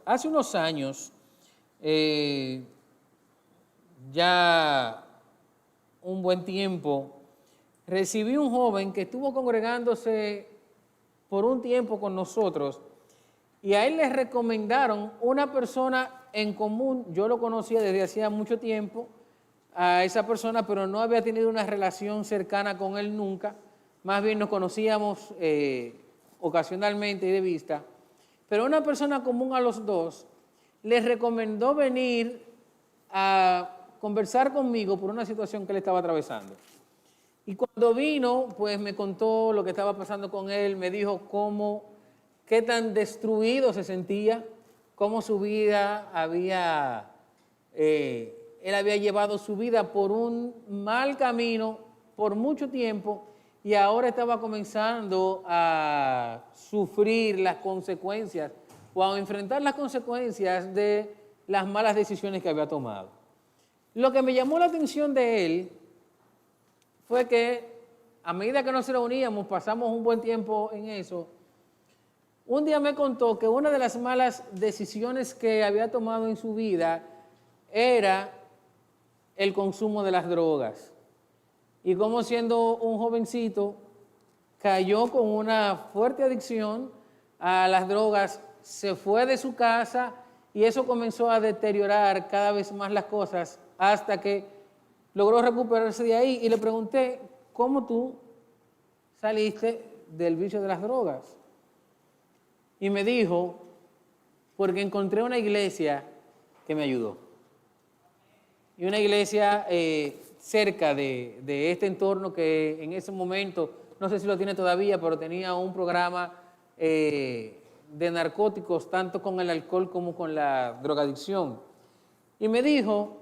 Hace unos años, ya un buen tiempo, recibí un joven que estuvo congregándose por un tiempo con nosotros y a él le recomendaron una persona en común. Yo lo conocía desde hacía mucho tiempo a esa persona, pero no había tenido una relación cercana con él nunca. Más bien nos conocíamos ocasionalmente y de vista. Pero una persona común a los dos les recomendó venir a conversar conmigo por una situación que él estaba atravesando. Y cuando vino, pues me contó lo que estaba pasando con él, me dijo qué tan destruido se sentía, cómo su vida él había llevado su vida por un mal camino por mucho tiempo y ahora estaba comenzando a sufrir las consecuencias o a enfrentar las consecuencias de las malas decisiones que había tomado. Lo que me llamó la atención de él fue que a medida que nos reuníamos, pasamos un buen tiempo en eso, un día me contó que una de las malas decisiones que había tomado en su vida era el consumo de las drogas. Y como siendo un jovencito, cayó con una fuerte adicción a las drogas, se fue de su casa y eso comenzó a deteriorar cada vez más las cosas hasta que logró recuperarse de ahí. Y le pregunté, ¿cómo tú saliste del vicio de las drogas? Y me dijo, porque encontré una iglesia que me ayudó. Y una iglesia cerca de este entorno que en ese momento, no sé si lo tiene todavía, pero tenía un programa de narcóticos, tanto con el alcohol como con la drogadicción. Y me dijo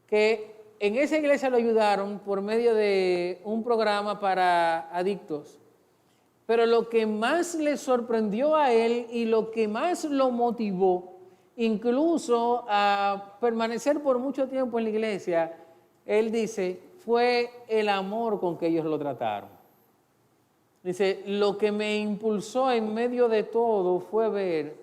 que en esa iglesia lo ayudaron por medio de un programa para adictos. Pero lo que más le sorprendió a él y lo que más lo motivó, incluso a permanecer por mucho tiempo en la iglesia, él dice, fue el amor con que ellos lo trataron. Dice, lo que me impulsó en medio de todo fue ver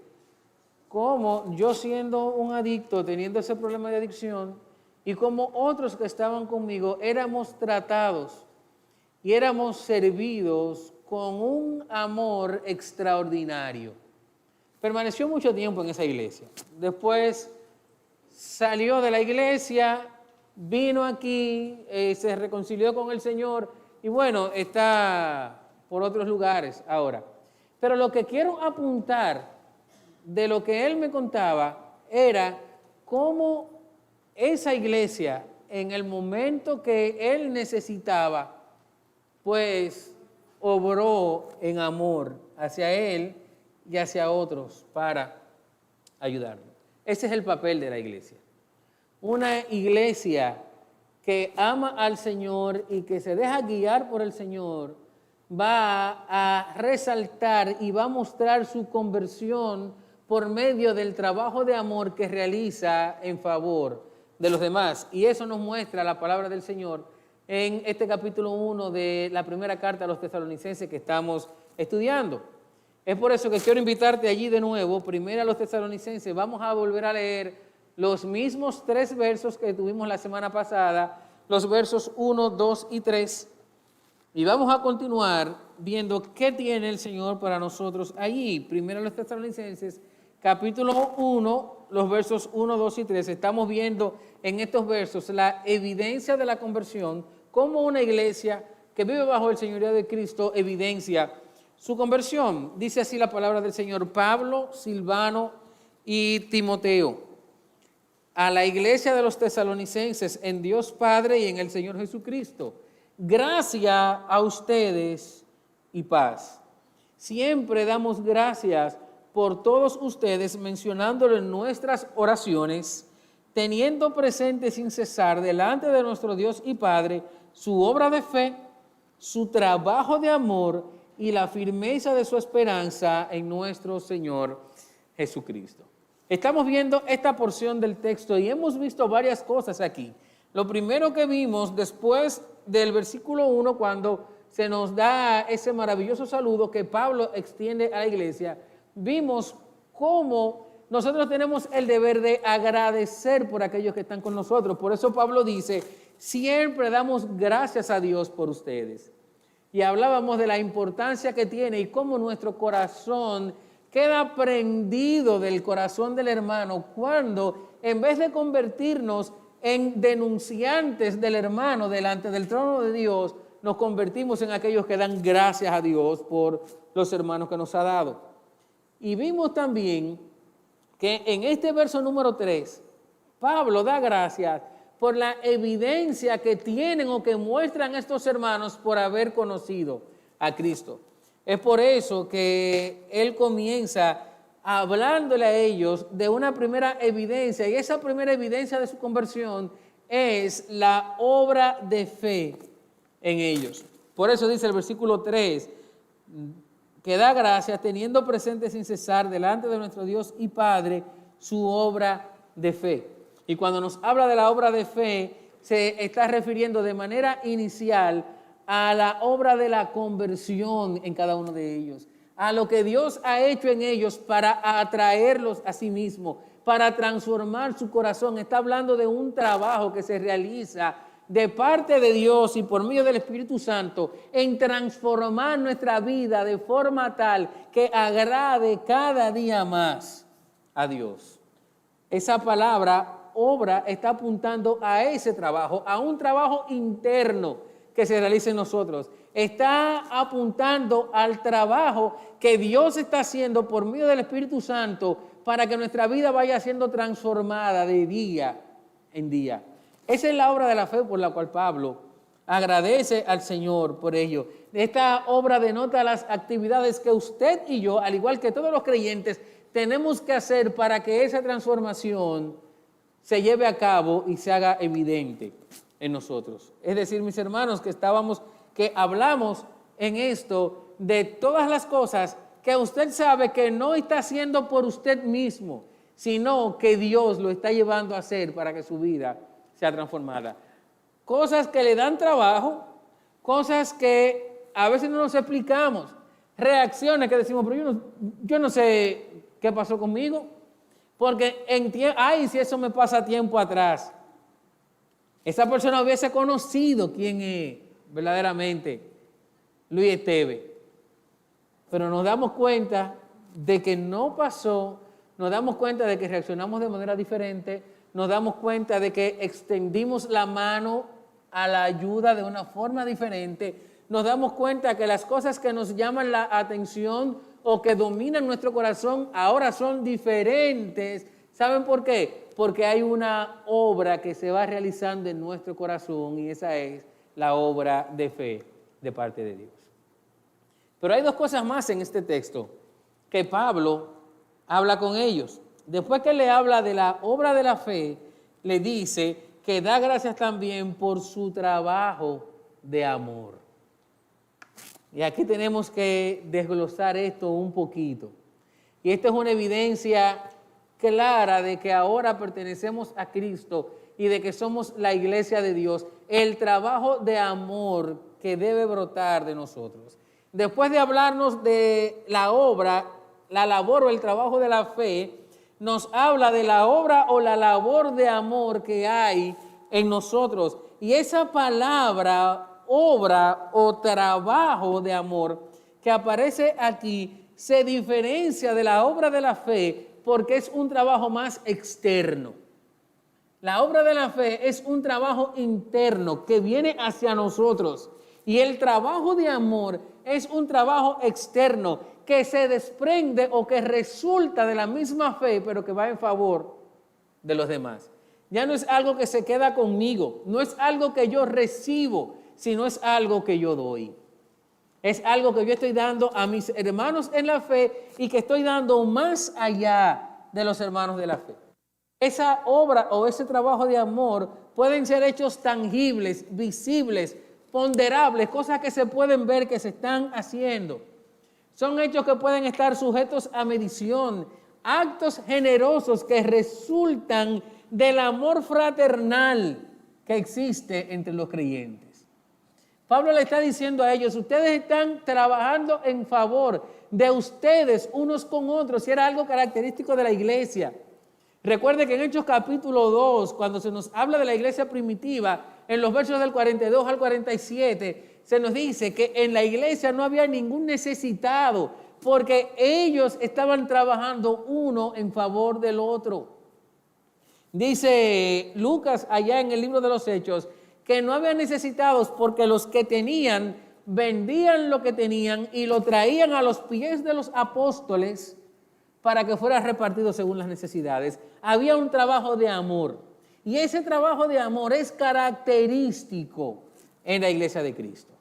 cómo yo siendo un adicto, teniendo ese problema de adicción, y como otros que estaban conmigo, éramos tratados y éramos servidos con un amor extraordinario. Permaneció mucho tiempo en esa iglesia. Después salió de la iglesia, vino aquí, se reconcilió con el Señor y bueno, está por otros lugares ahora. Pero lo que quiero apuntar de lo que él me contaba era cómo esa iglesia, en el momento que él necesitaba, pues obró en amor hacia él y hacia otros para ayudarlo. Ese es el papel de la iglesia. Una iglesia que ama al Señor y que se deja guiar por el Señor va a resaltar y va a mostrar su conversión por medio del trabajo de amor que realiza en favor de los demás. Y eso nos muestra la palabra del Señor en este capítulo 1 de la primera carta a los tesalonicenses que estamos estudiando. Es por eso que quiero invitarte allí de nuevo, primero a los tesalonicenses. Vamos a volver a leer los mismos 3 versos que tuvimos la semana pasada, los versos 1, 2 y 3. Y vamos a continuar viendo qué tiene el Señor para nosotros allí. Primero a los tesalonicenses, capítulo 1, los versos 1, 2 y 3. Estamos viendo en estos versos la evidencia de la conversión, cómo una iglesia que vive bajo el señorío de Cristo evidencia su conversión. Dice así la palabra del Señor: Pablo, Silvano y Timoteo, a la iglesia de los tesalonicenses en Dios Padre y en el Señor Jesucristo, gracia a ustedes y paz. Siempre damos gracias por todos ustedes, mencionándolo en nuestras oraciones, teniendo presente sin cesar delante de nuestro Dios y Padre su obra de fe, su trabajo de amor y la firmeza de su esperanza en nuestro Señor Jesucristo. Estamos viendo esta porción del texto y hemos visto varias cosas aquí. Lo primero que vimos después del versículo 1, cuando se nos da ese maravilloso saludo que Pablo extiende a la iglesia, vimos cómo nosotros tenemos el deber de agradecer por aquellos que están con nosotros. Por eso Pablo dice, siempre damos gracias a Dios por ustedes. Y hablábamos de la importancia que tiene y cómo nuestro corazón queda prendido del corazón del hermano cuando, en vez de convertirnos en denunciantes del hermano delante del trono de Dios, nos convertimos en aquellos que dan gracias a Dios por los hermanos que nos ha dado. Y vimos también que en este verso número 3, Pablo da gracias por la evidencia que tienen o que muestran estos hermanos por haber conocido a Cristo. Es por eso que él comienza hablándole a ellos de una primera evidencia, y esa primera evidencia de su conversión es la obra de fe en ellos. Por eso dice el versículo 3, que da gracias teniendo presente sin cesar delante de nuestro Dios y Padre su obra de fe. Y cuando nos habla de la obra de fe, se está refiriendo de manera inicial a la obra de la conversión en cada uno de ellos, a lo que Dios ha hecho en ellos para atraerlos a sí mismo, para transformar su corazón. Está hablando de un trabajo que se realiza de parte de Dios y por medio del Espíritu Santo en transformar nuestra vida de forma tal que agrade cada día más a Dios. Esa palabra obra está apuntando a ese trabajo, a un trabajo interno que se realice en nosotros. Está apuntando al trabajo que Dios está haciendo por medio del Espíritu Santo para que nuestra vida vaya siendo transformada de día en día. Esa es la obra de la fe por la cual Pablo agradece al Señor por ello. Esta obra denota las actividades que usted y yo, al igual que todos los creyentes, tenemos que hacer para que esa transformación se lleve a cabo y se haga evidente en nosotros. Es decir, mis hermanos, que hablamos en esto de todas las cosas que usted sabe que no está haciendo por usted mismo, sino que Dios lo está llevando a hacer para que su vida sea transformada. Cosas que le dan trabajo, cosas que a veces no nos explicamos, reacciones que decimos, pero yo no sé qué pasó conmigo, porque si eso me pasa tiempo atrás. Esa persona hubiese conocido quién es verdaderamente Luis Esteve. Pero nos damos cuenta de que no pasó, nos damos cuenta de que reaccionamos de manera diferente, nos damos cuenta de que extendimos la mano a la ayuda de una forma diferente, nos damos cuenta que las cosas que nos llaman la atención o que dominan nuestro corazón ahora son diferentes. ¿Saben por qué? Porque hay una obra que se va realizando en nuestro corazón y esa es la obra de fe de parte de Dios. Pero hay dos cosas más en este texto que Pablo habla con ellos. Después que le habla de la obra de la fe, le dice que da gracias también por su trabajo de amor. Y aquí tenemos que desglosar esto un poquito. Y esta es una evidencia clara de que ahora pertenecemos a Cristo y de que somos la iglesia de Dios. El trabajo de amor que debe brotar de nosotros. Después de hablarnos de la obra, la labor o el trabajo de la fe, nos habla de la obra o la labor de amor que hay en nosotros. Y esa palabra, obra o trabajo de amor que aparece aquí, se diferencia de la obra de la fe porque es un trabajo más externo. La obra de la fe es un trabajo interno que viene hacia nosotros. Y el trabajo de amor es un trabajo externo que se desprende o que resulta de la misma fe, pero que va en favor de los demás. Ya no es algo que se queda conmigo, no es algo que yo recibo, sino es algo que yo doy. Es algo que yo estoy dando a mis hermanos en la fe y que estoy dando más allá de los hermanos de la fe. Esa obra o ese trabajo de amor pueden ser hechos tangibles, visibles, ponderables, cosas que se pueden ver que se están haciendo. Son hechos que pueden estar sujetos a medición, actos generosos que resultan del amor fraternal que existe entre los creyentes. Pablo le está diciendo a ellos, ustedes están trabajando en favor de ustedes unos con otros, y era algo característico de la iglesia. Recuerde que en Hechos capítulo 2, cuando se nos habla de la iglesia primitiva, en los versos del 42 al 47, se nos dice que en la iglesia no había ningún necesitado, porque ellos estaban trabajando uno en favor del otro. Dice Lucas allá en el libro de los Hechos, que no había necesitados porque los que tenían, vendían lo que tenían y lo traían a los pies de los apóstoles para que fuera repartido según las necesidades. Había un trabajo de amor. Y ese trabajo de amor es característico en la iglesia de Cristo.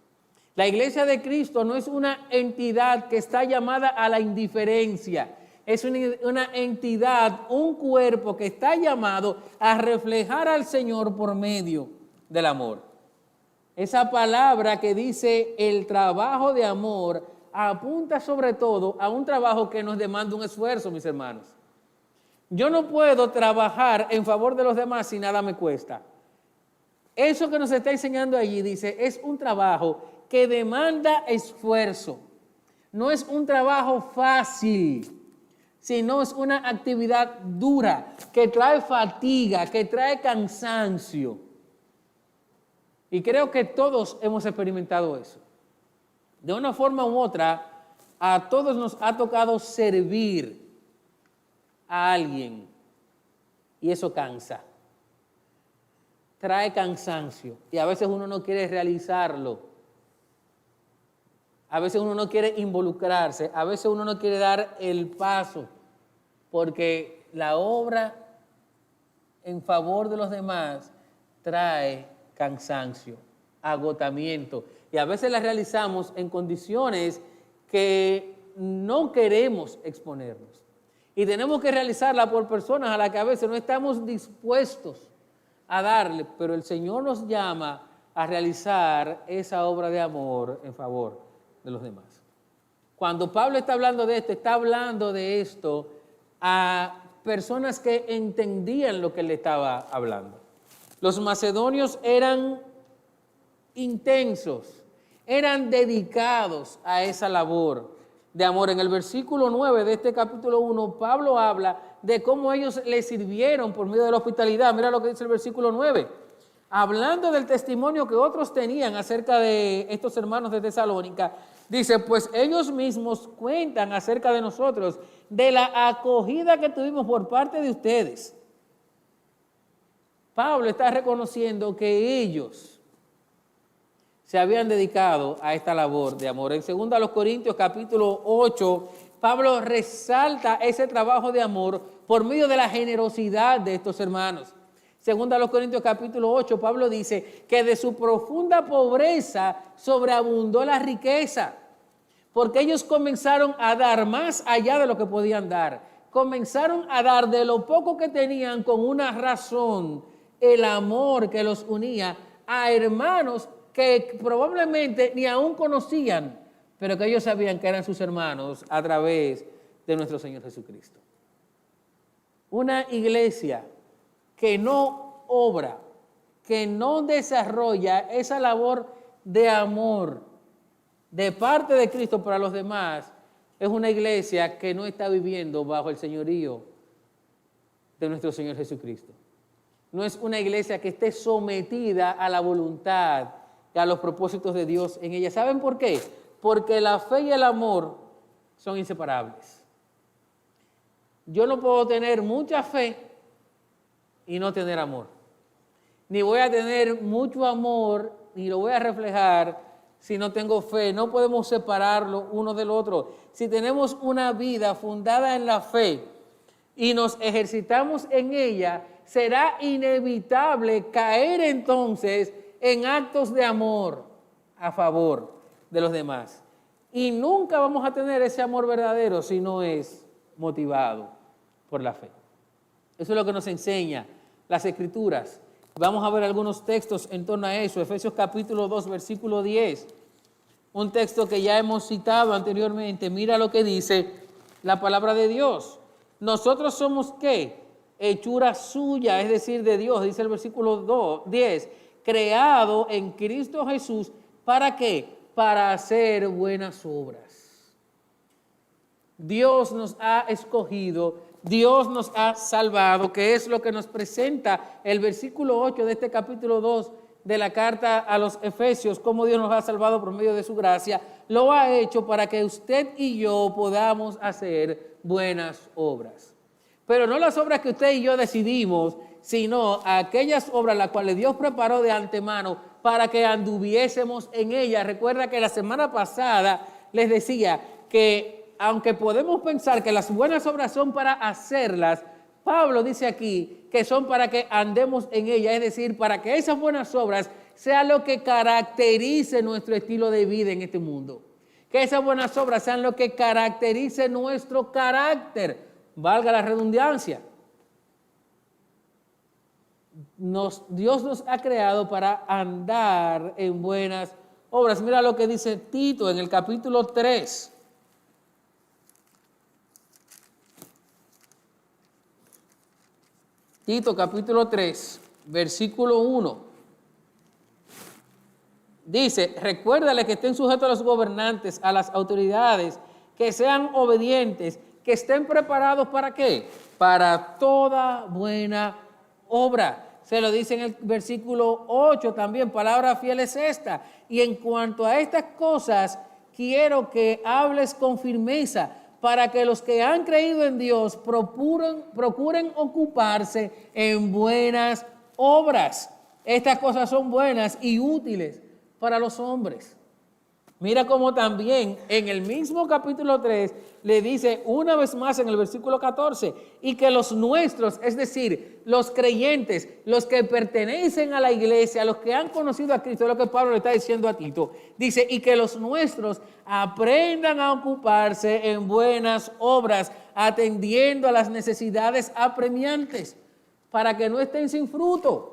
La iglesia de Cristo no es una entidad que está llamada a la indiferencia. Es una entidad, un cuerpo que está llamado a reflejar al Señor por medio del amor. Esa palabra que dice el trabajo de amor apunta sobre todo a un trabajo que nos demanda un esfuerzo, mis hermanos. Yo no puedo trabajar en favor de los demás si nada me cuesta. Eso que nos está enseñando allí, dice, es un trabajo que demanda esfuerzo. No es un trabajo fácil, sino es una actividad dura, que trae fatiga, que trae cansancio. Y creo que todos hemos experimentado eso. De una forma u otra, a todos nos ha tocado servir a alguien y eso cansa. Trae cansancio y a veces uno no quiere realizarlo. A veces uno no quiere involucrarse, a veces uno no quiere dar el paso porque la obra en favor de los demás trae cansancio, agotamiento. Y a veces la realizamos en condiciones que no queremos exponernos. Y tenemos que realizarla por personas a las que a veces no estamos dispuestos a darle, pero el Señor nos llama a realizar esa obra de amor en favor de los demás. Cuando Pablo está hablando de esto, está hablando de esto a personas que entendían lo que él estaba hablando. Los macedonios eran intensos, eran dedicados a esa labor de amor. En el versículo 9 de este capítulo 1, Pablo habla de cómo ellos le sirvieron por medio de la hospitalidad. Mira lo que dice el versículo 9. Hablando del testimonio que otros tenían acerca de estos hermanos de Tesalónica, dice, pues ellos mismos cuentan acerca de nosotros, de la acogida que tuvimos por parte de ustedes. Pablo está reconociendo que ellos se habían dedicado a esta labor de amor. En 2 Corintios capítulo 8, Pablo resalta ese trabajo de amor por medio de la generosidad de estos hermanos. 2 Corintios capítulo 8, Pablo dice que de su profunda pobreza sobreabundó la riqueza, porque ellos comenzaron a dar más allá de lo que podían dar. Comenzaron a dar de lo poco que tenían con una razón, el amor que los unía a hermanos que probablemente ni aún conocían, pero que ellos sabían que eran sus hermanos a través de nuestro Señor Jesucristo. Una iglesia que no obra, que no desarrolla esa labor de amor de parte de Cristo para los demás, es una iglesia que no está viviendo bajo el señorío de nuestro Señor Jesucristo. No es una iglesia que esté sometida a la voluntad y a los propósitos de Dios en ella. ¿Saben por qué? Porque la fe y el amor son inseparables. Yo no puedo tener mucha fe y no tener amor. Ni voy a tener mucho amor ni lo voy a reflejar si no tengo fe. No podemos separarlo uno del otro. Si tenemos una vida fundada en la fe y nos ejercitamos en ella, será inevitable caer entonces en actos de amor a favor de los demás. Y nunca vamos a tener ese amor verdadero si no es motivado por la fe. Eso es lo que nos enseña las Escrituras. Vamos a ver algunos textos en torno a eso. Efesios capítulo 2, versículo 10. Un texto que ya hemos citado anteriormente. Mira lo que dice la palabra de Dios. Nosotros somos, ¿qué? Hechura suya, es decir, de Dios, dice el versículo 10. Creado en Cristo Jesús, ¿para qué? Para hacer buenas obras. Dios nos ha escogido, Dios nos ha salvado, que es lo que nos presenta el versículo 8 de este capítulo 2 de la carta a los Efesios, cómo Dios nos ha salvado por medio de su gracia. Lo ha hecho para que usted y yo podamos hacer buenas obras. Pero no las obras que usted y yo decidimos, sino aquellas obras las cuales Dios preparó de antemano para que anduviésemos en ellas. Recuerda que la semana pasada les decía que aunque podemos pensar que las buenas obras son para hacerlas, Pablo dice aquí que son para que andemos en ellas, es decir, para que esas buenas obras sean lo que caracterice nuestro estilo de vida en este mundo. Que esas buenas obras sean lo que caracterice nuestro carácter. Valga la redundancia. Dios nos ha creado para andar en buenas obras. Mira lo que dice Tito en el capítulo 3. Tito capítulo 3, versículo 1. Dice, recuérdale que estén sujetos a los gobernantes, a las autoridades, que sean obedientes, que estén preparados ¿para qué? Para toda buena obra. Se lo dice en el versículo 8 también, palabra fiel es esta. Y en cuanto a estas cosas, quiero que hables con firmeza, para que los que han creído en Dios procuren ocuparse en buenas obras. Estas cosas son buenas y útiles para los hombres. Mira cómo también en el mismo capítulo 3 le dice una vez más en el versículo 14, y que los nuestros, es decir, los creyentes, los que pertenecen a la iglesia, los que han conocido a Cristo, es lo que Pablo le está diciendo a Tito, dice, y que los nuestros aprendan a ocuparse en buenas obras, atendiendo a las necesidades apremiantes, para que no estén sin fruto.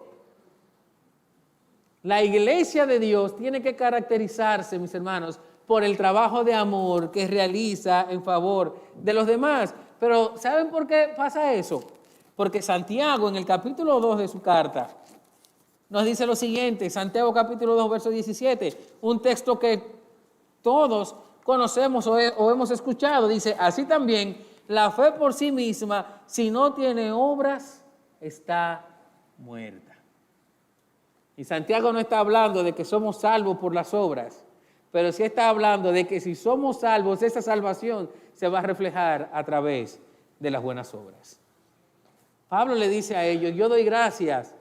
La iglesia de Dios tiene que caracterizarse, mis hermanos, por el trabajo de amor que realiza en favor de los demás. Pero ¿saben por qué pasa eso? Porque Santiago en el capítulo 2 de su carta nos dice lo siguiente, Santiago capítulo 2, verso 17, un texto que todos conocemos o hemos escuchado, dice, así también la fe por sí misma, si no tiene obras, está muerta. Y Santiago no está hablando de que somos salvos por las obras, pero sí está hablando de que si somos salvos, esa salvación se va a reflejar a través de las buenas obras. Pablo le dice a ellos, yo doy gracias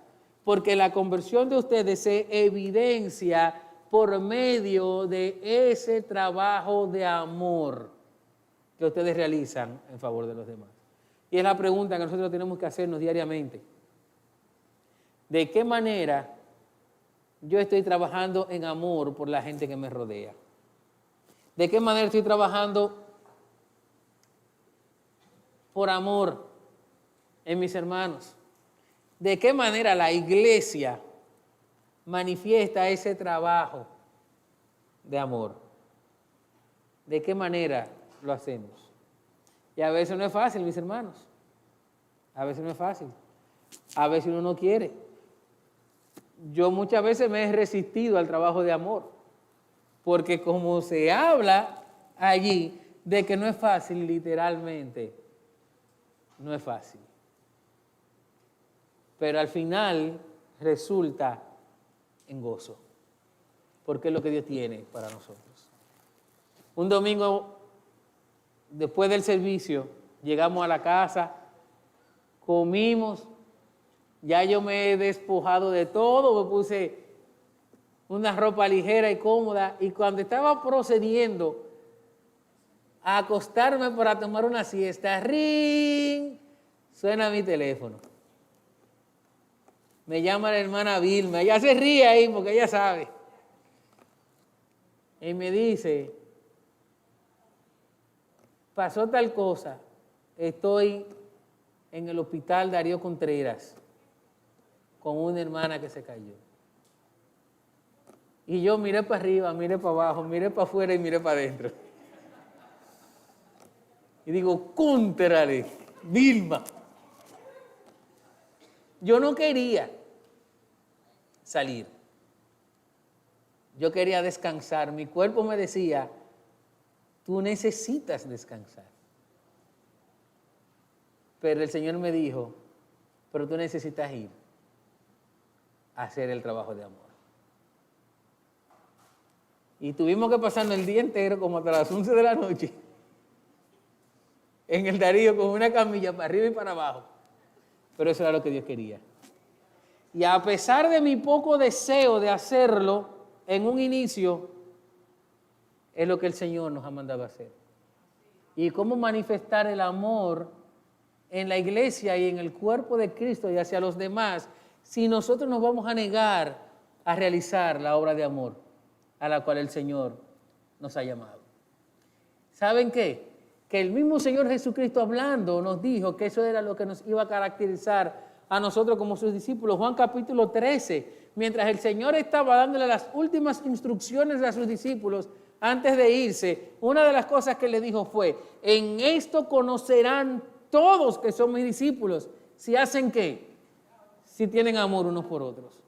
porque la conversión de ustedes se evidencia por medio de ese trabajo de amor que ustedes realizan en favor de los demás. Y es la pregunta que nosotros tenemos que hacernos diariamente. ¿De qué manera yo estoy trabajando en amor por la gente que me rodea? ¿De qué manera estoy trabajando por amor en mis hermanos? ¿De qué manera la iglesia manifiesta ese trabajo de amor? ¿De qué manera lo hacemos? Y a veces no es fácil, mis hermanos. A veces no es fácil. A veces uno no quiere. Yo muchas veces me he resistido al trabajo de amor, porque como se habla allí de que no es fácil, literalmente, no es fácil. Pero al final resulta en gozo, porque es lo que Dios tiene para nosotros. Un domingo, después del servicio, llegamos a la casa, comimos. Ya yo me he despojado de todo, me puse una ropa ligera y cómoda, y cuando estaba procediendo a acostarme para tomar una siesta, ¡ring!, suena mi teléfono. Me llama la hermana Vilma, ella se ríe ahí porque ella sabe. Y me dice pasó tal cosa, estoy en el hospital Darío Contreras con una hermana que se cayó. Y yo miré para arriba, miré para abajo, miré para afuera y miré para adentro. Y digo, cóntrale, Vilma. Yo no quería salir. Yo quería descansar. Mi cuerpo me decía, tú necesitas descansar. Pero el Señor me dijo, pero tú necesitas ir a hacer el trabajo de amor. Y tuvimos que pasarnos el día entero, como hasta las 11 de la noche, en el Darío con una camilla para arriba y para abajo. Pero eso era lo que Dios quería. Y a pesar de mi poco deseo de hacerlo en un inicio, es lo que el Señor nos ha mandado a hacer. Y cómo manifestar el amor en la iglesia y en el cuerpo de Cristo y hacia los demás, si nosotros nos vamos a negar a realizar la obra de amor a la cual el Señor nos ha llamado. ¿Saben qué? Que el mismo Señor Jesucristo hablando nos dijo que eso era lo que nos iba a caracterizar a nosotros como sus discípulos. Juan capítulo 13, mientras el Señor estaba dándole las últimas instrucciones a sus discípulos antes de irse, una de las cosas que le dijo fue, en esto conocerán todos que son mis discípulos, si hacen ¿qué? Si tienen amor unos por otros.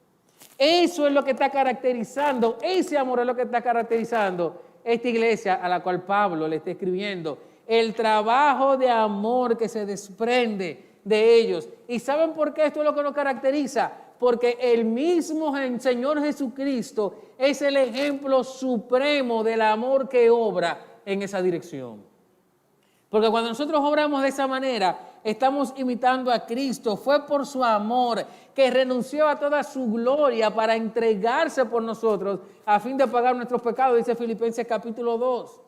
Eso es lo que está caracterizando, ese amor es lo que está caracterizando esta iglesia a la cual Pablo le está escribiendo. El trabajo de amor que se desprende de ellos. ¿Y saben por qué esto es lo que nos caracteriza? Porque el mismo Señor Jesucristo es el ejemplo supremo del amor que obra en esa dirección. Porque cuando nosotros obramos de esa manera, estamos imitando a Cristo. Fue por su amor que renunció a toda su gloria para entregarse por nosotros a fin de pagar nuestros pecados, dice Filipenses capítulo 2.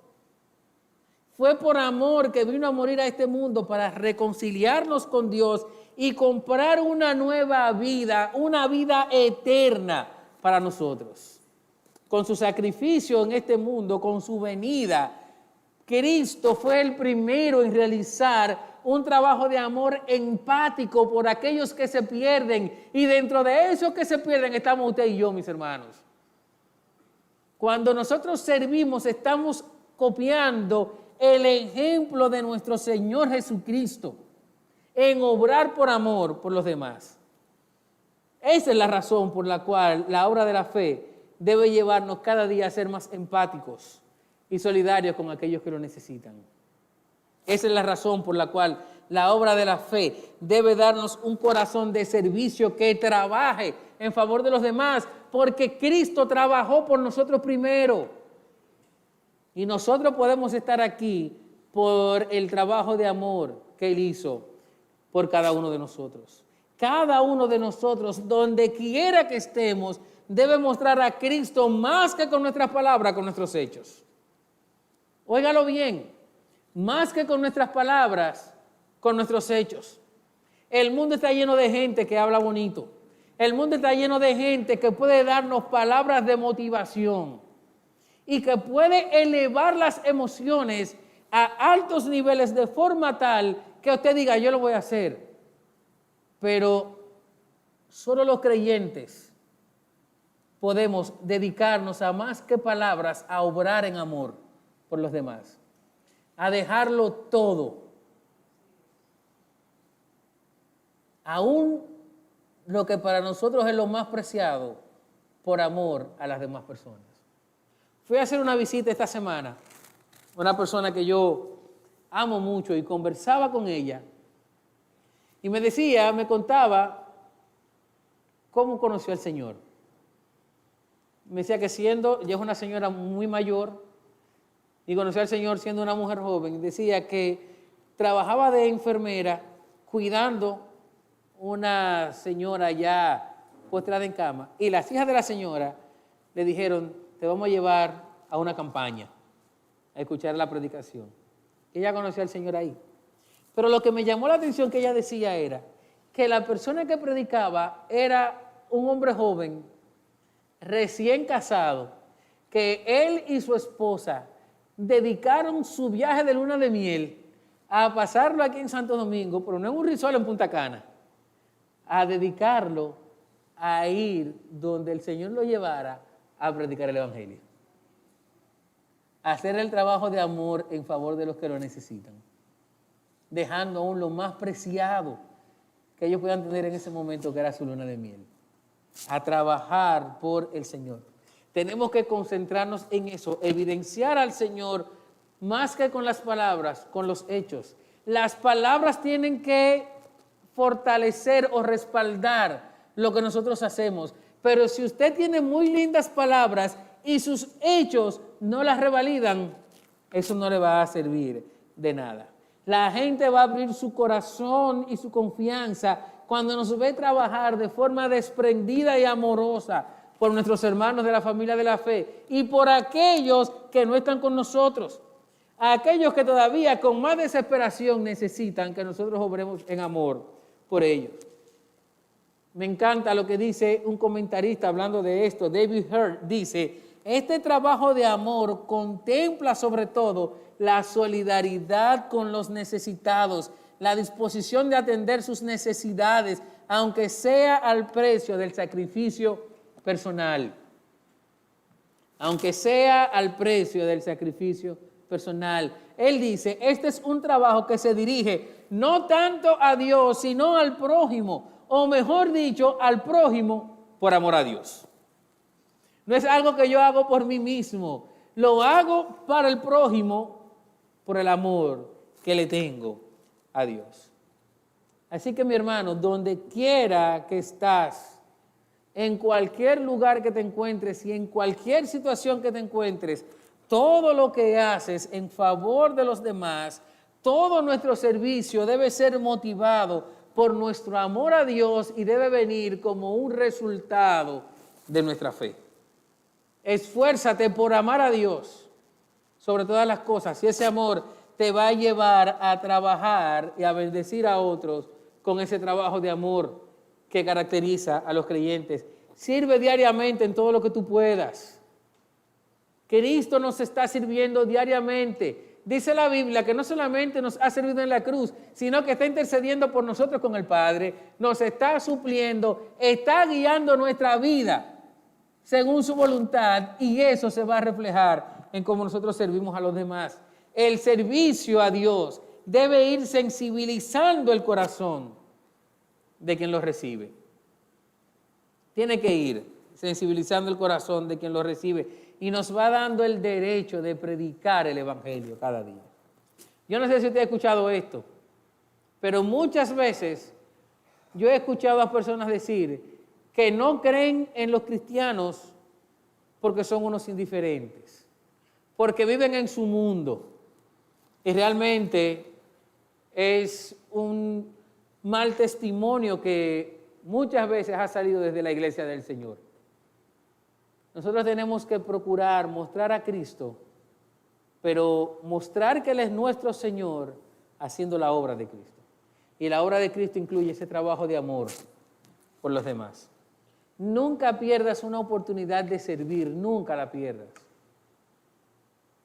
Fue por amor que vino a morir a este mundo para reconciliarnos con Dios y comprar una nueva vida, una vida eterna para nosotros. Con su sacrificio en este mundo, con su venida, Cristo fue el primero en realizar un trabajo de amor empático por aquellos que se pierden. Y dentro de esos que se pierden estamos usted y yo, mis hermanos. Cuando nosotros servimos, estamos copiando el ejemplo de nuestro Señor Jesucristo en obrar por amor por los demás. Esa es la razón por la cual la obra de la fe debe llevarnos cada día a ser más empáticos y solidarios con aquellos que lo necesitan. Esa es la razón por la cual la obra de la fe debe darnos un corazón de servicio que trabaje en favor de los demás, porque Cristo trabajó por nosotros primero. Y nosotros podemos estar aquí por el trabajo de amor que Él hizo por cada uno de nosotros. Cada uno de nosotros, donde quiera que estemos, debe mostrar a Cristo más que con nuestras palabras, con nuestros hechos. Óigalo bien, más que con nuestras palabras, con nuestros hechos. El mundo está lleno de gente que habla bonito. El mundo está lleno de gente que puede darnos palabras de motivación y que puede elevar las emociones a altos niveles de forma tal que usted diga, yo lo voy a hacer. Pero solo los creyentes podemos dedicarnos a más que palabras, a obrar en amor por los demás, a dejarlo todo, aún lo que para nosotros es lo más preciado, por amor a las demás personas. Fui a hacer una visita esta semana a una persona que yo amo mucho y conversaba con ella y me contaba cómo conoció al Señor. Me decía que ella es una señora muy mayor y conoció al Señor siendo una mujer joven. Decía que trabajaba de enfermera cuidando una señora ya postrada en cama y las hijas de la señora le dijeron, te vamos a llevar a una campaña a escuchar la predicación. Ella conoció al Señor ahí. Pero lo que me llamó la atención que ella decía era que la persona que predicaba era un hombre joven, recién casado, que él y su esposa dedicaron su viaje de luna de miel a pasarlo aquí en Santo Domingo, pero no en un resort en Punta Cana, a dedicarlo a ir donde el Señor lo llevara a predicar el Evangelio. A hacer el trabajo de amor en favor de los que lo necesitan, dejando aún lo más preciado que ellos puedan tener en ese momento, que era su luna de miel. A trabajar por el Señor. Tenemos que concentrarnos en eso, evidenciar al Señor más que con las palabras, con los hechos. Las palabras tienen que fortalecer o respaldar lo que nosotros hacemos, pero si usted tiene muy lindas palabras y sus hechos no las revalidan, eso no le va a servir de nada. La gente va a abrir su corazón y su confianza cuando nos ve trabajar de forma desprendida y amorosa por nuestros hermanos de la familia de la fe y por aquellos que no están con nosotros, aquellos que todavía con más desesperación necesitan que nosotros obremos en amor por ellos. Me encanta lo que dice un comentarista hablando de esto, David Hurt, dice: este trabajo de amor contempla sobre todo la solidaridad con los necesitados, la disposición de atender sus necesidades, aunque sea al precio del sacrificio personal. Aunque sea al precio del sacrificio personal. Él dice, este es un trabajo que se dirige no tanto a Dios, sino al prójimo, o mejor dicho, al prójimo por amor a Dios. No es algo que yo hago por mí mismo, lo hago para el prójimo por el amor que le tengo a Dios. Así que mi hermano, donde quiera que estás, en cualquier lugar que te encuentres y en cualquier situación que te encuentres, todo lo que haces en favor de los demás, todo nuestro servicio debe ser motivado por nuestro amor a Dios y debe venir como un resultado de nuestra fe. Esfuérzate por amar a Dios sobre todas las cosas y ese amor te va a llevar a trabajar y a bendecir a otros con ese trabajo de amor que caracteriza a los creyentes. Sirve diariamente en todo lo que tú puedas. Cristo nos está sirviendo diariamente. Dice la Biblia que no solamente nos ha servido en la cruz, sino que está intercediendo por nosotros con el Padre, nos está supliendo, está guiando nuestra vida según su voluntad, y eso se va a reflejar en cómo nosotros servimos a los demás. El servicio a Dios debe ir sensibilizando el corazón de quien lo recibe. Tiene que ir sensibilizando el corazón de quien lo recibe y nos va dando el derecho de predicar el Evangelio cada día. Yo no sé si usted ha escuchado esto, pero muchas veces yo he escuchado a personas decir que no creen en los cristianos porque son unos indiferentes, porque viven en su mundo. Y realmente es un mal testimonio que muchas veces ha salido desde la iglesia del Señor. Nosotros tenemos que procurar mostrar a Cristo, pero mostrar que Él es nuestro Señor haciendo la obra de Cristo. Y la obra de Cristo incluye ese trabajo de amor por los demás. Nunca pierdas una oportunidad de servir, nunca la pierdas.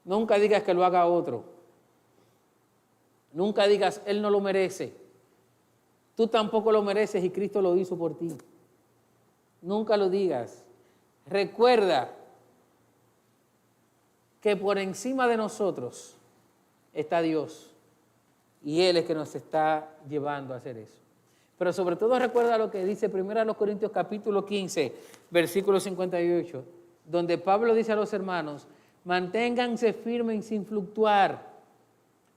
Nunca digas que lo haga otro. Nunca digas, Él no lo merece. Tú tampoco lo mereces y Cristo lo hizo por ti. Nunca lo digas. Recuerda que por encima de nosotros está Dios y Él es que nos está llevando a hacer eso. Pero sobre todo recuerda lo que dice 1 Corintios capítulo 15, versículo 58, donde Pablo dice a los hermanos, manténganse firmes sin fluctuar,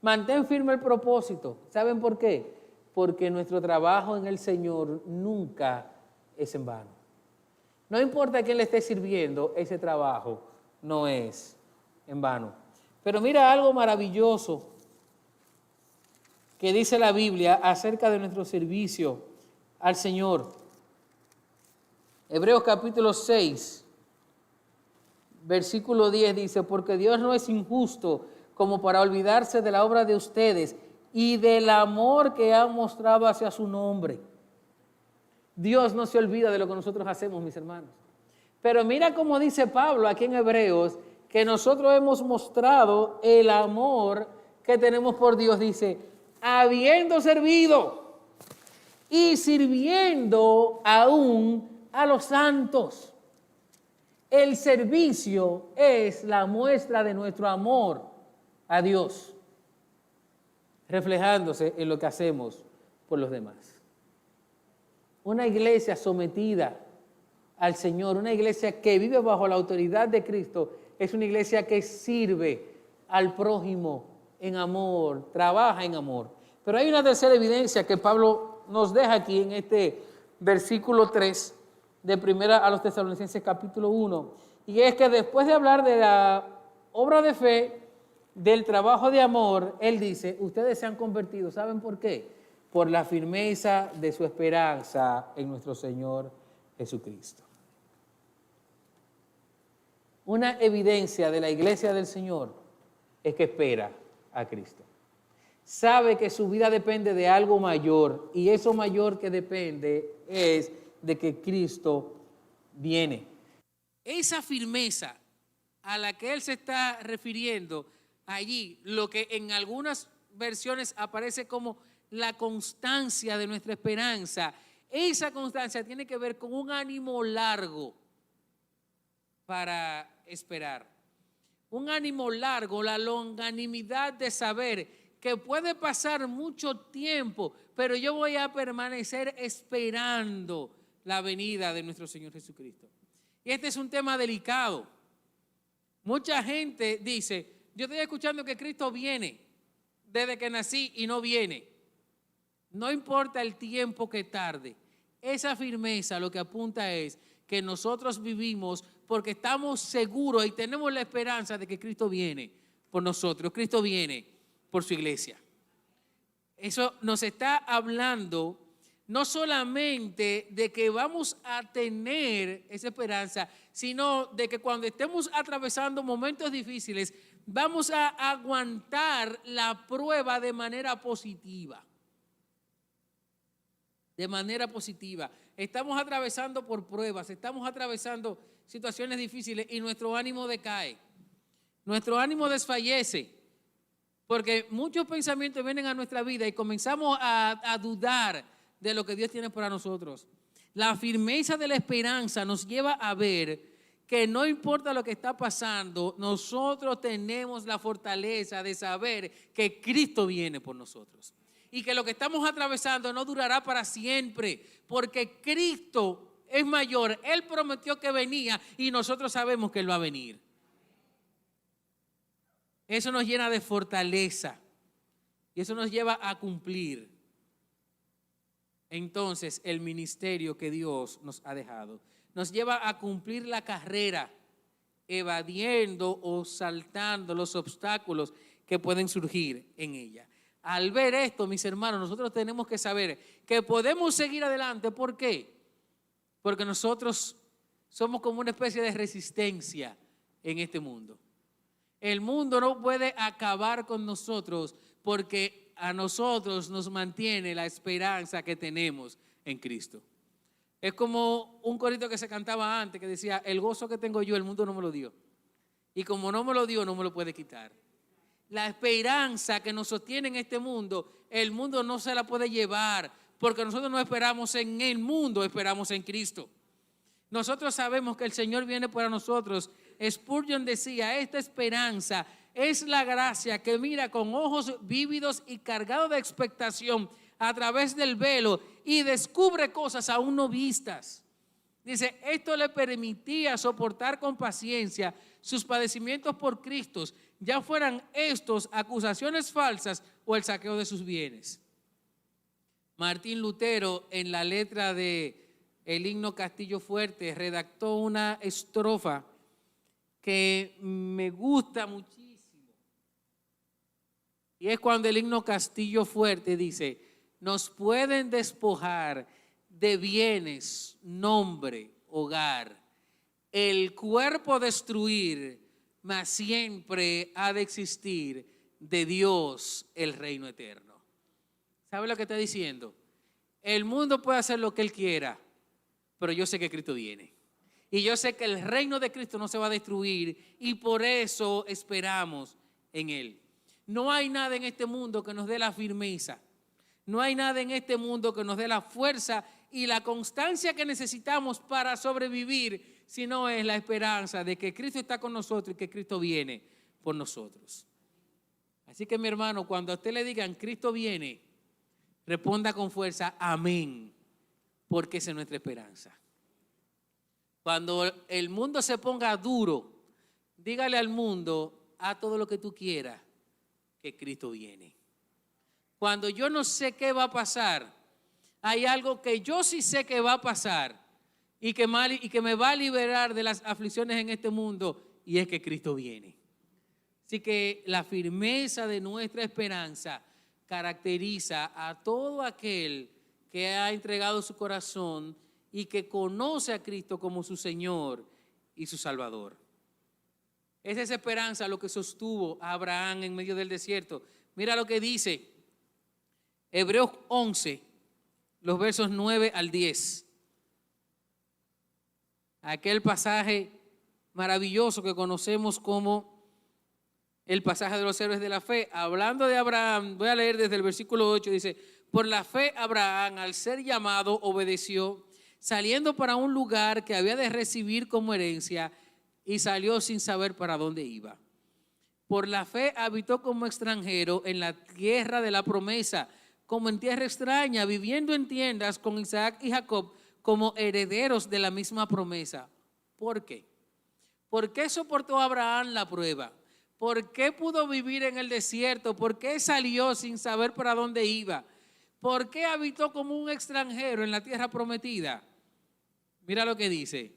mantén firme el propósito. ¿Saben por qué? Porque nuestro trabajo en el Señor nunca es en vano. No importa a quién le esté sirviendo, ese trabajo no es en vano. Pero mira algo maravilloso que dice la Biblia acerca de nuestro servicio al Señor. Hebreos capítulo 6, versículo 10 dice, porque Dios no es injusto como para olvidarse de la obra de ustedes y del amor que han mostrado hacia su nombre. Dios no se olvida de lo que nosotros hacemos, mis hermanos. Pero mira cómo dice Pablo aquí en Hebreos, que nosotros hemos mostrado el amor que tenemos por Dios. Dice, habiendo servido y sirviendo aún a los santos. El servicio es la muestra de nuestro amor a Dios, reflejándose en lo que hacemos por los demás. Una iglesia sometida al Señor, una iglesia que vive bajo la autoridad de Cristo, es una iglesia que sirve al prójimo en amor, trabaja en amor. Pero hay una tercera evidencia que Pablo nos deja aquí en este versículo 3 de Primera a los Tesalonicenses capítulo 1, y es que después de hablar de la obra de fe, del trabajo de amor, él dice, ustedes se han convertido, ¿saben por qué? Por la firmeza de su esperanza en nuestro Señor Jesucristo. Una evidencia de la iglesia del Señor es que espera a Cristo. Sabe que su vida depende de algo mayor, y eso mayor que depende es de que Cristo viene. Esa firmeza a la que él se está refiriendo allí, lo que en algunas versiones aparece como la constancia de nuestra esperanza, esa constancia tiene que ver con un ánimo largo para esperar. Un ánimo largo, la longanimidad de saber que puede pasar mucho tiempo, pero yo voy a permanecer esperando la venida de nuestro Señor Jesucristo. Y este es un tema delicado. Mucha gente dice, yo estoy escuchando que Cristo viene desde que nací y no viene. No importa el tiempo que tarde. Esa firmeza lo que apunta es que nosotros vivimos porque estamos seguros y tenemos la esperanza de que Cristo viene por nosotros. Cristo viene por su iglesia. Eso nos está hablando no solamente de que vamos a tener esa esperanza, sino de que cuando estemos atravesando momentos difíciles, vamos a aguantar la prueba de manera positiva. De manera positiva. Estamos atravesando por pruebas, estamos atravesando situaciones difíciles y nuestro ánimo decae. Nuestro ánimo desfallece. Porque muchos pensamientos vienen a nuestra vida y comenzamos a dudar de lo que Dios tiene para nosotros. La firmeza de la esperanza nos lleva a ver que no importa lo que está pasando, nosotros tenemos la fortaleza de saber que Cristo viene por nosotros. Y que lo que estamos atravesando no durará para siempre, porque Cristo es mayor. Él prometió que venía y nosotros sabemos que Él va a venir. Eso nos llena de fortaleza y eso nos lleva a cumplir entonces el ministerio que Dios nos ha dejado. Nos lleva a cumplir la carrera, evadiendo o saltando los obstáculos que pueden surgir en ella. Al ver esto, mis hermanos, nosotros tenemos que saber que podemos seguir adelante. ¿Por qué? Porque nosotros somos como una especie de resistencia en este mundo. El mundo no puede acabar con nosotros porque a nosotros nos mantiene la esperanza que tenemos en Cristo. Es como un corito que se cantaba antes que decía, el gozo que tengo yo, el mundo no me lo dio. Y como no me lo dio, no me lo puede quitar. La esperanza que nos sostiene en este mundo, el mundo no se la puede llevar porque nosotros no esperamos en el mundo, esperamos en Cristo. Nosotros sabemos que el Señor viene para nosotros. Spurgeon decía, esta esperanza es la gracia que mira con ojos vívidos y cargado de expectación a través del velo y descubre cosas aún no vistas. Dice, esto le permitía soportar con paciencia sus padecimientos por Cristo, ya fueran estos acusaciones falsas o el saqueo de sus bienes. Martín Lutero, en la letra de el himno Castillo Fuerte, redactó una estrofa que me gusta muchísimo. Y es cuando el himno Castillo Fuerte dice, nos pueden despojar de bienes, nombre, hogar, el cuerpo destruir, mas siempre ha de existir de Dios el reino eterno. ¿Sabe lo que está diciendo? El mundo puede hacer lo que él quiera, pero yo sé que Cristo viene. Y yo sé que el reino de Cristo no se va a destruir y por eso esperamos en Él. No hay nada en este mundo que nos dé la firmeza. No hay nada en este mundo que nos dé la fuerza y la constancia que necesitamos para sobrevivir, sino es la esperanza de que Cristo está con nosotros y que Cristo viene por nosotros. Así que mi hermano, cuando a usted le digan Cristo viene, responda con fuerza, amén, porque esa es nuestra esperanza. Cuando el mundo se ponga duro, dígale al mundo, haz todo lo que tú quieras, que Cristo viene. Cuando yo no sé qué va a pasar, hay algo que yo sí sé que va a pasar y que me va a liberar de las aflicciones en este mundo, y es que Cristo viene. Así que la firmeza de nuestra esperanza caracteriza a todo aquel que ha entregado su corazón y que conoce a Cristo como su Señor y su Salvador. Es esa esperanza lo que sostuvo a Abraham en medio del desierto. Mira lo que dice Hebreos 11, los versos 9 al 10. Aquel pasaje maravilloso que conocemos como el pasaje de los héroes de la fe. Hablando de Abraham, voy a leer desde el versículo 8, dice: por la fe Abraham, al ser llamado, obedeció, saliendo para un lugar que había de recibir como herencia, y salió sin saber para dónde iba. Por la fe habitó como extranjero en la tierra de la promesa, como en tierra extraña, viviendo en tiendas con Isaac y Jacob como herederos de la misma promesa. ¿Por qué? ¿Por qué soportó Abraham la prueba? ¿Por qué pudo vivir en el desierto? ¿Por qué salió sin saber para dónde iba? ¿Por qué habitó como un extranjero en la tierra prometida? Mira lo que dice: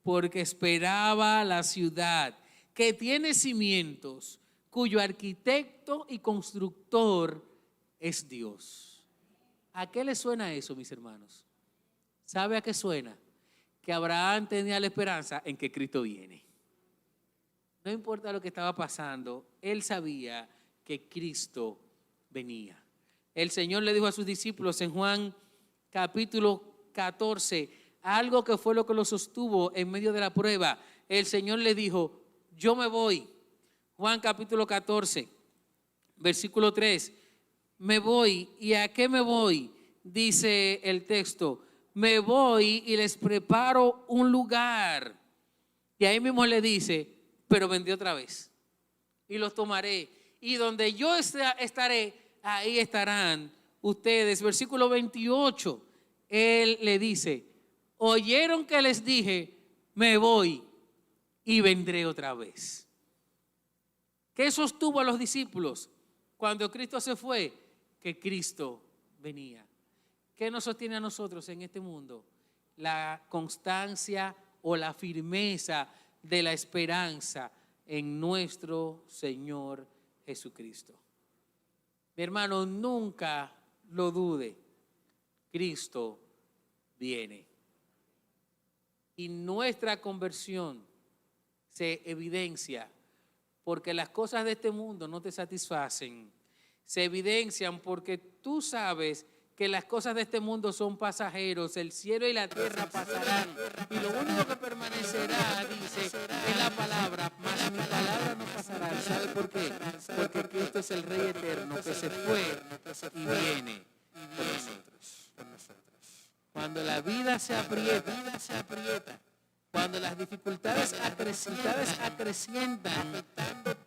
porque esperaba la ciudad que tiene cimientos, cuyo arquitecto y constructor es Dios. ¿A qué le suena eso, mis hermanos? ¿Sabe a qué suena? Que Abraham tenía la esperanza en que Cristo viene. No importa lo que estaba pasando, él sabía que Cristo venía. El Señor le dijo a sus discípulos en Juan capítulo 14, algo que fue lo que lo sostuvo en medio de la prueba. El Señor le dijo: yo me voy. Juan capítulo 14, versículo 3. Me voy. ¿Y a qué me voy? Dice el texto: me voy y les preparo un lugar. Y ahí mismo le dice: pero vendré otra vez y los tomaré, y donde yo estaré, ahí estarán ustedes. Versículo 28, él le dice: oyeron que les dije, me voy y vendré otra vez. ¿Qué sostuvo a los discípulos cuando Cristo se fue? Que Cristo venía. ¿Qué nos sostiene a nosotros en este mundo? La constancia o la firmeza de la esperanza en nuestro Señor Jesucristo. Mi hermano, nunca lo dude, Cristo viene. Y nuestra conversión se evidencia porque las cosas de este mundo no te satisfacen. Se evidencian porque tú sabes que las cosas de este mundo son pasajeros, el cielo y la tierra pasarán, y lo único que permanecerá, dice, es la palabra, mas mi palabra no pasará. ¿Sabe por qué? Porque Cristo es el Rey eterno que se fue y viene por nosotros. Cuando la vida se aprieta, cuando las dificultades acrecientan,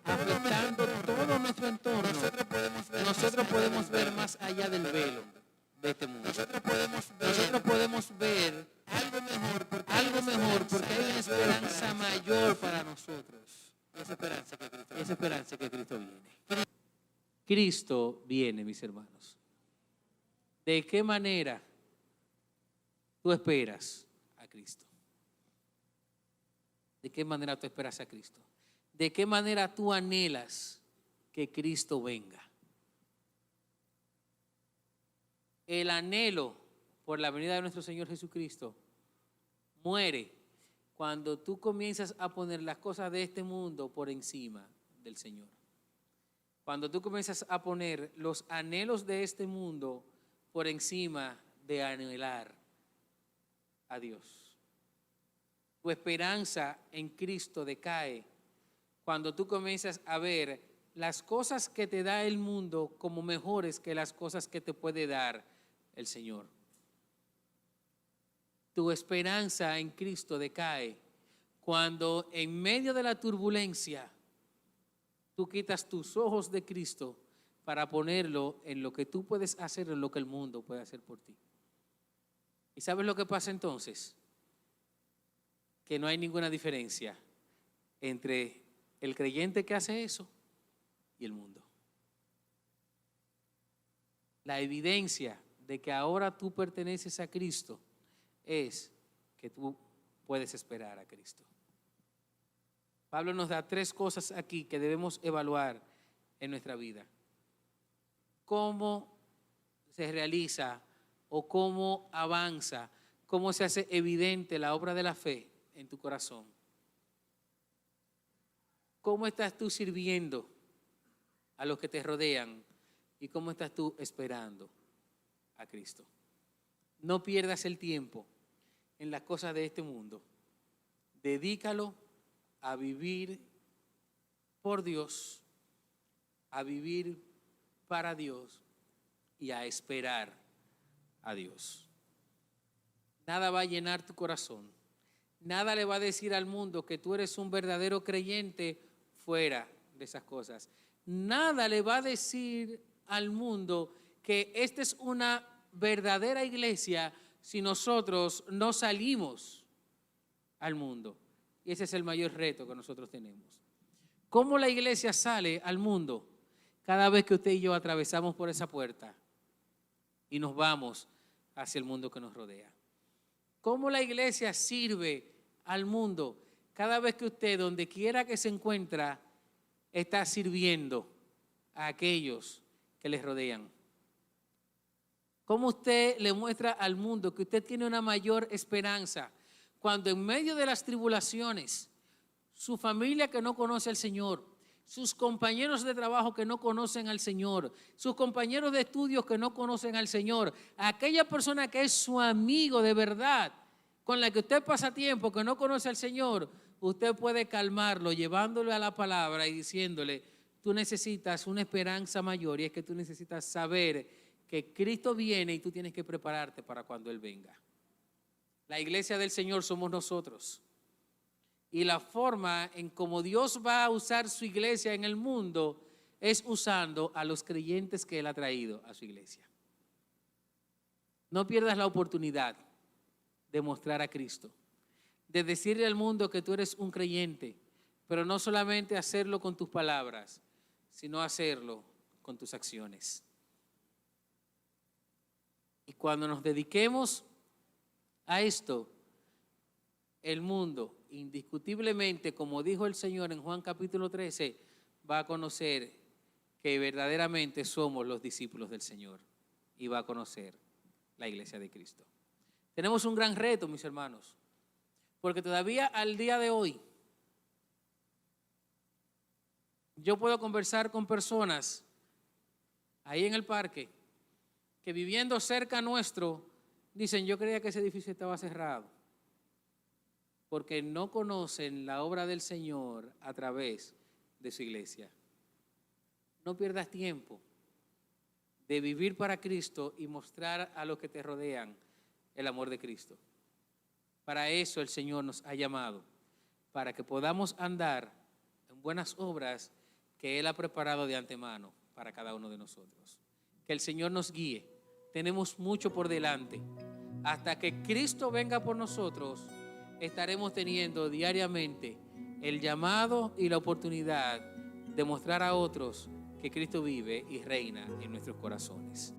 afectando todo nuestro entorno, nosotros podemos ver más allá del velo de este mundo. Nosotros podemos ver algo mejor porque hay una esperanza mayor para nosotros. Esa esperanza que Cristo viene. Cristo viene, mis hermanos. ¿De qué manera tú esperas a Cristo? ¿De qué manera tú esperas a Cristo? ¿De qué manera tú anhelas que Cristo venga? El anhelo por la venida de nuestro Señor Jesucristo muere cuando tú comienzas a poner las cosas de este mundo por encima del Señor. Cuando tú comienzas a poner los anhelos de este mundo por encima de anhelar a Dios. Tu esperanza en Cristo decae cuando tú comienzas a ver las cosas que te da el mundo como mejores que las cosas que te puede dar el Señor. Tu esperanza en Cristo decae cuando en medio de la turbulencia tú quitas tus ojos de Cristo para ponerlo en lo que tú puedes hacer, en lo que el mundo puede hacer por ti. ¿Y sabes lo que pasa entonces? Que no hay ninguna diferencia entre el creyente que hace eso y el mundo. La evidencia de que ahora tú perteneces a Cristo es que tú puedes esperar a Cristo. Pablo nos da 3 cosas aquí que debemos evaluar en nuestra vida. Cómo se realiza o cómo avanza, cómo se hace evidente la obra de la fe en tu corazón. ¿Cómo estás tú sirviendo a los que te rodean y cómo estás tú esperando a Cristo? No pierdas el tiempo en las cosas de este mundo. Dedícalo a vivir por Dios, a vivir para Dios y a esperar a Dios. Nada va a llenar tu corazón. Nada le va a decir al mundo que tú eres un verdadero creyente fuera de esas cosas. Nada le va a decir al mundo que esta es una verdadera iglesia si nosotros no salimos al mundo. Y ese es el mayor reto que nosotros tenemos. ¿Cómo la iglesia sale al mundo? Cada vez que usted y yo atravesamos por esa puerta y nos vamos hacia el mundo que nos rodea. ¿Cómo la iglesia sirve al mundo? Cada vez que usted, donde quiera que se encuentra, está sirviendo a aquellos que les rodean. ¿Cómo usted le muestra al mundo que usted tiene una mayor esperanza cuando en medio de las tribulaciones, su familia que no conoce al Señor, sus compañeros de trabajo que no conocen al Señor, sus compañeros de estudios que no conocen al Señor, aquella persona que es su amigo de verdad, con la que usted pasa tiempo, que no conoce al Señor, usted puede calmarlo llevándole a la palabra y diciéndole, tú necesitas una esperanza mayor y es que tú necesitas saber que Cristo viene y tú tienes que prepararte para cuando Él venga. La iglesia del Señor somos nosotros. Y la forma en cómo Dios va a usar su iglesia en el mundo es usando a los creyentes que Él ha traído a su iglesia. No pierdas la oportunidad de mostrar a Cristo, de decirle al mundo que tú eres un creyente, pero no solamente hacerlo con tus palabras, sino hacerlo con tus acciones. Y cuando nos dediquemos a esto, el mundo, indiscutiblemente, como dijo el Señor en Juan capítulo 13, va a conocer que verdaderamente somos los discípulos del Señor y va a conocer la iglesia de Cristo. Tenemos un gran reto, mis hermanos, porque todavía al día de hoy yo puedo conversar con personas ahí en el parque que viviendo cerca nuestro dicen, yo creía que ese edificio estaba cerrado, porque no conocen la obra del Señor a través de su iglesia. No pierdas tiempo de vivir para Cristo y mostrar a los que te rodean el amor de Cristo. Para eso el Señor nos ha llamado, para que podamos andar en buenas obras que Él ha preparado de antemano para cada uno de nosotros. Que el Señor nos guíe. Tenemos mucho por delante. Hasta que Cristo venga por nosotros, estaremos teniendo diariamente el llamado y la oportunidad de mostrar a otros que Cristo vive y reina en nuestros corazones.